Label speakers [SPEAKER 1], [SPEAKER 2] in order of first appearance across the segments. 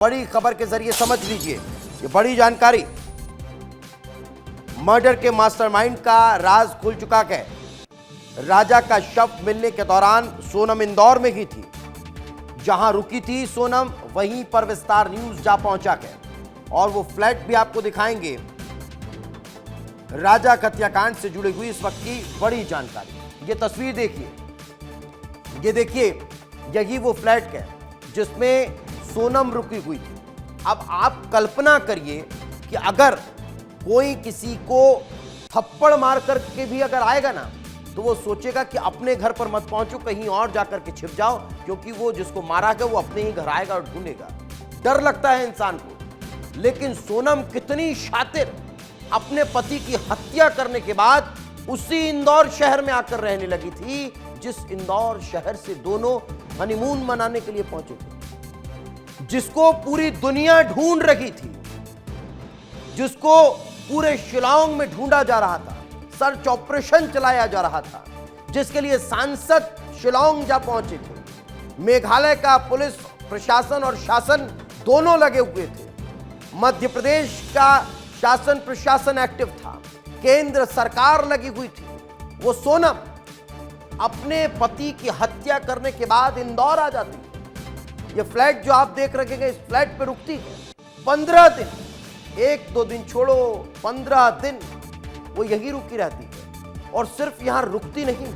[SPEAKER 1] बड़ी खबर के जरिए समझ लीजिए, ये बड़ी जानकारी। मर्डर के मास्टरमाइंड का राज खुल चुका है। राजा का शव मिलने के दौरान सोनम इंदौर में ही थी। जहां रुकी थी सोनम, वहीं पर विस्तार न्यूज जा पहुंचा है और वो फ्लैट भी आपको दिखाएंगे। राजा हत्याकांड से जुड़ी हुई इस वक्त की बड़ी जानकारी। ये तस्वीर देखिए, ये देखिए, यही वो फ्लैट है जिसमें सोनम रुकी हुई थी। अब आप कल्पना करिए कि अगर कोई किसी को थप्पड़ मार करके भी अगर आएगा ना, तो वो सोचेगा कि अपने घर पर मत पहुंचो, कहीं और जाकर के छिप जाओ, क्योंकि वो जिसको मारा गया वो अपने ही घर आएगा और ढूंढेगा। डर लगता है इंसान को। लेकिन सोनम कितनी शातिर, अपने पति की हत्या करने के बाद उसी इंदौर शहर में आकर रहने लगी थी जिस इंदौर शहर से दोनों हनीमून मनाने के लिए पहुंचे थे, जिसको पूरी दुनिया ढूंढ रही थी, जिसको पूरे शिलांग में ढूंढा जा रहा था, सर्च ऑपरेशन चलाया जा रहा था, जिसके लिए सांसद शिलांग जा पहुंचे थे। मेघालय का पुलिस प्रशासन और शासन दोनों लगे हुए थे। मध्य प्रदेश का शासन प्रशासन एक्टिव था। केंद्र सरकार लगी हुई थी। वो सोनम अपने पति की हत्या करने के बाद इंदौर आ जाती है। ये फ्लैट जो आप देख रहे हैं, इस फ्लैट पे रुकती है 15 दिन, 1-2 दिन छोड़ो, 15 दिन वो यही रुकी रहती है। और सिर्फ यहां रुकती नहीं,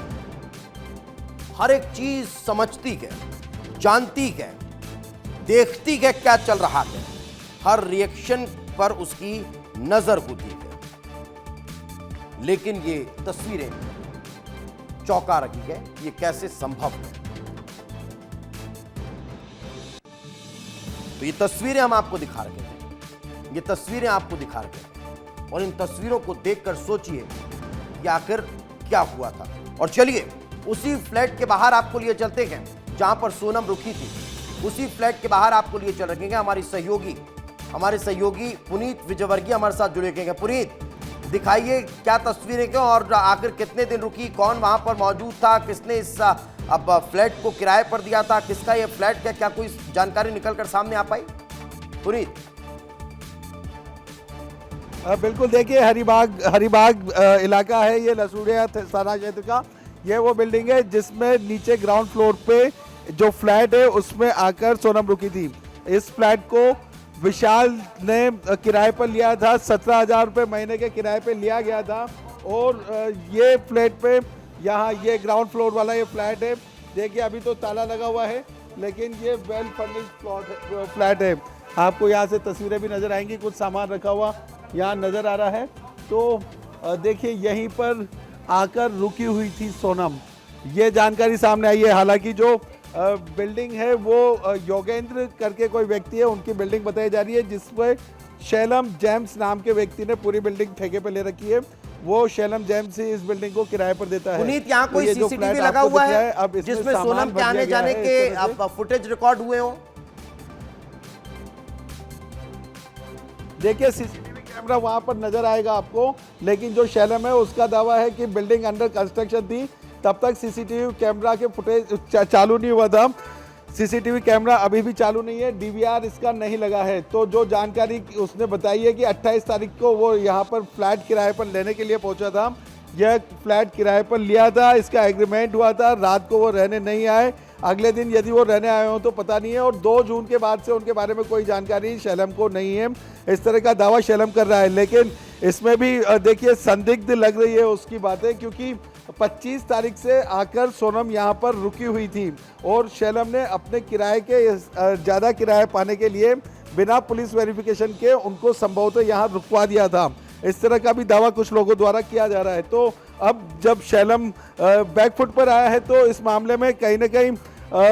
[SPEAKER 1] हर एक चीज समझती है, जानती है, देखती है क्या चल रहा है, हर रिएक्शन पर उसकी नजर होती है। लेकिन ये तस्वीरें चौंका रही है, ये कैसे संभव है। तो ये तस्वीरें हम आपको दिखा रहे हैं, ये तस्वीरें आपको दिखा रहे हैं, और इन तस्वीरों को देखकर सोचिए कि आखिर क्या हुआ था। और चलिए उसी फ्लैट के बाहर आपको लिए चलते हैं जहां पर सोनम रुकी थी। उसी फ्लैट के बाहर आपको लिए चल रहे हैं हमारे सहयोगी पुनीत विजयवर्गीय हमारे साथ जुड़े हैं। पुनीत, दिखाइए क्या तस्वीरें क्यों, और आखिर कितने दिन रुकी, कौन वहां पर मौजूद था, किसने इस अब फ्लैट को किराए पर दिया था, किसका ये फ्लैट है, क्या कोई जानकारी निकलकर सामने आ पाई? पुनीत।
[SPEAKER 2] बिल्कुल, देखिए हरिबाग इलाका है ये, लसूड़िया थाना क्षेत्र का। ये वो बिल्डिंग है जिसमें नीचे ग्राउंड फ्लोर पे जो फ्लैट है उसमें आकर सोनम रुकी थी। इस फ्लैट को विशाल ने किराए पर लिया था, 17,000 रुपये महीने के किराए पे लिया गया था। और ये फ्लैट पे यहाँ ये ग्राउंड फ्लोर वाला ये फ्लैट है। देखिए अभी तो ताला लगा हुआ है, लेकिन ये वेल फर्निश्ड फ्लैट है। आपको यहाँ से तस्वीरें भी नज़र आएंगी, कुछ सामान रखा हुआ यहाँ नज़र आ रहा है। तो देखिए यहीं पर आकर रुकी हुई थी सोनम, ये जानकारी सामने आई है। हालांकि जो बिल्डिंग है वो योगेंद्र करके कोई व्यक्ति है, उनकी बिल्डिंग बताई जा रही है, जिसमें शैलम जेम्स नाम के व्यक्ति ने पूरी बिल्डिंग ठेके पे ले रखी है। वो शैलम जेम्स ही इस बिल्डिंग को किराए पर देता है।
[SPEAKER 1] पुनीत, यहाँ कोई सीसीटीवी लगा हुआ है अब जिसमें सोनम के आने जाने के फुटेज रिकॉर्ड हुए हो?
[SPEAKER 2] देखिए सीसीटीवी कैमरा वहां पर नजर आएगा आपको, लेकिन जो शैलम है उसका दावा है कि बिल्डिंग अंडर कंस्ट्रक्शन थी, तब तक सीसीटीवी कैमरा के फुटेज चालू नहीं हुआ था। सीसीटीवी कैमरा अभी भी चालू नहीं है, डीवीआर इसका नहीं लगा है। तो जो जानकारी उसने बताई है कि 28 तारीख को वो यहाँ पर फ्लैट किराए पर लेने के लिए पहुंचा था। यह फ्लैट किराए पर लिया था, इसका एग्रीमेंट हुआ था, रात को वो रहने नहीं आए। अगले दिन यदि वो रहने आए हो तो पता नहीं है। और 2 जून के बाद से उनके बारे में कोई जानकारी शैलम को नहीं है, इस तरह का दावा शैलम कर रहा है। लेकिन इसमें भी देखिए संदिग्ध लग रही है उसकी बातें, क्योंकि 25 तारीख से आकर सोनम यहाँ पर रुकी हुई थी और शैलम ने अपने किराए के ज़्यादा किराया पाने के लिए बिना पुलिस वेरिफिकेशन के उनको संभवतः यहाँ रुकवा दिया था। इस तरह का भी दावा कुछ लोगों द्वारा किया जा रहा है। तो अब जब शैलम बैकफुट पर आया है तो इस मामले में कहीं ना कहीं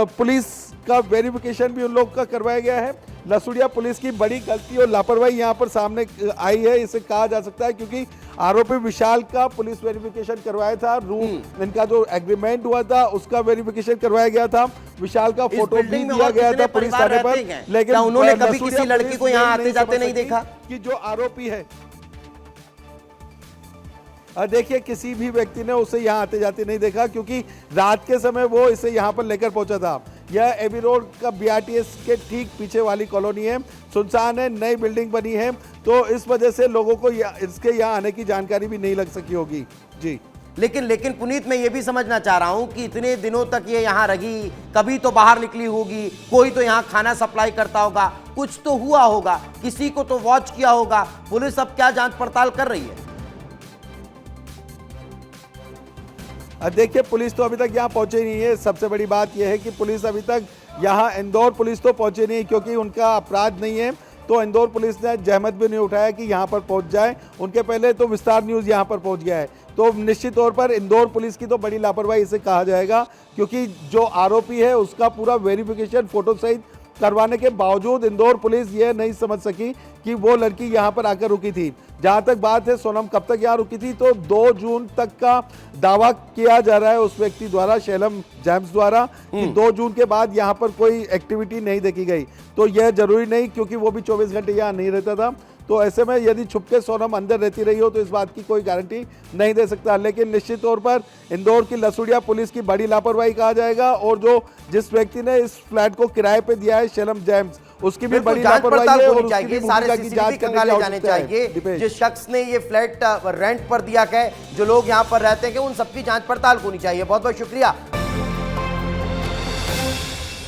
[SPEAKER 2] पुलिस का वेरिफिकेशन भी उन लोग का करवाया गया है। लसूड़िया पुलिस की बड़ी गलती और लापरवाही यहाँ पर सामने आई है, इसे कहा जा सकता है, क्योंकि आरोपी विशाल का पुलिस वेरिफिकेशन करवाया था। रूम इनका जो एग्रीमेंट हुआ था उसका वेरिफिकेशन करवाया गया था। विशाल का फोटो भी दिया गया था पुलिस थाने पर, लेकिन
[SPEAKER 1] उन्होंने कभी किसी लड़की को यहाँ आते जाते नहीं देखा
[SPEAKER 2] कि जो आरोपी है देखिए किसी भी व्यक्ति ने उसे यहाँ आते जाते नहीं देखा, क्योंकि रात के समय वो इसे यहाँ पर लेकर पहुंचा था। यह एबी रोड का BRTS के ठीक पीछे वाली कॉलोनी है, सुनसान है, नई बिल्डिंग बनी है, तो इस वजह से लोगों को इसके यहाँ आने की जानकारी भी नहीं लग सकी होगी। जी
[SPEAKER 1] लेकिन पुनीत, मैं ये भी समझना चाह रहा हूं कि इतने दिनों तक ये यहाँ रही, कभी तो बाहर निकली होगी, कोई तो यहाँ खाना सप्लाई करता होगा, कुछ तो हुआ होगा, किसी को तो वॉच किया होगा। पुलिस अब क्या जांच पड़ताल कर रही है?
[SPEAKER 2] देखिए, पुलिस तो अभी तक यहाँ पहुंचे नहीं है। सबसे बड़ी बात यह है कि पुलिस अभी तक यहाँ, इंदौर पुलिस तो पहुंचे नहीं, क्योंकि उनका अपराध नहीं है, तो इंदौर पुलिस ने जहमत भी नहीं उठाया कि यहाँ पर पहुंच जाए। उनके पहले तो विस्तार न्यूज़ यहाँ पर पहुंच गया है, तो निश्चित तौर पर इंदौर पुलिस की तो बड़ी लापरवाही इसे कहा जाएगा, क्योंकि जो आरोपी है उसका पूरा वेरिफिकेशन फोटो सहित करवाने के बावजूद इंदौर पुलिस ये नहीं समझ सकी कि वो लड़की यहाँ पर आकर रुकी थी। जहाँ तक बात है सोनम कब तक यहाँ रुकी थी, तो 2 जून तक का दावा किया जा रहा है उस व्यक्ति द्वारा, शैलम जेम्स द्वारा, कि 2 जून के बाद यहाँ पर कोई एक्टिविटी नहीं देखी गई। तो यह जरूरी नहीं, क्योंकि वो भी 24 घंटे यहाँ नहीं रहता था, तो ऐसे में यदि छुपके सोनम अंदर रहती रही हो तो इस बात की कोई गारंटी नहीं दे सकता। लेकिन निश्चित तौर पर इंदौर की लसुड़िया पुलिस की बड़ी लापरवाही कहा जाएगा, और जो जिस व्यक्ति ने इस फ्लैट को किराए पे दिया है, शैलम जेम्स, उसकी भी बड़ी लापरवाही है, और उसकी भी भूमिका की जांच करने जाने चाहिए।
[SPEAKER 1] जिस शख्स ने ये फ्लैट रेंट पर दिया है, जो लोग यहाँ पर रहते हैं, उन सबकी जांच पड़ताल होनी चाहिए। बहुत बहुत शुक्रिया।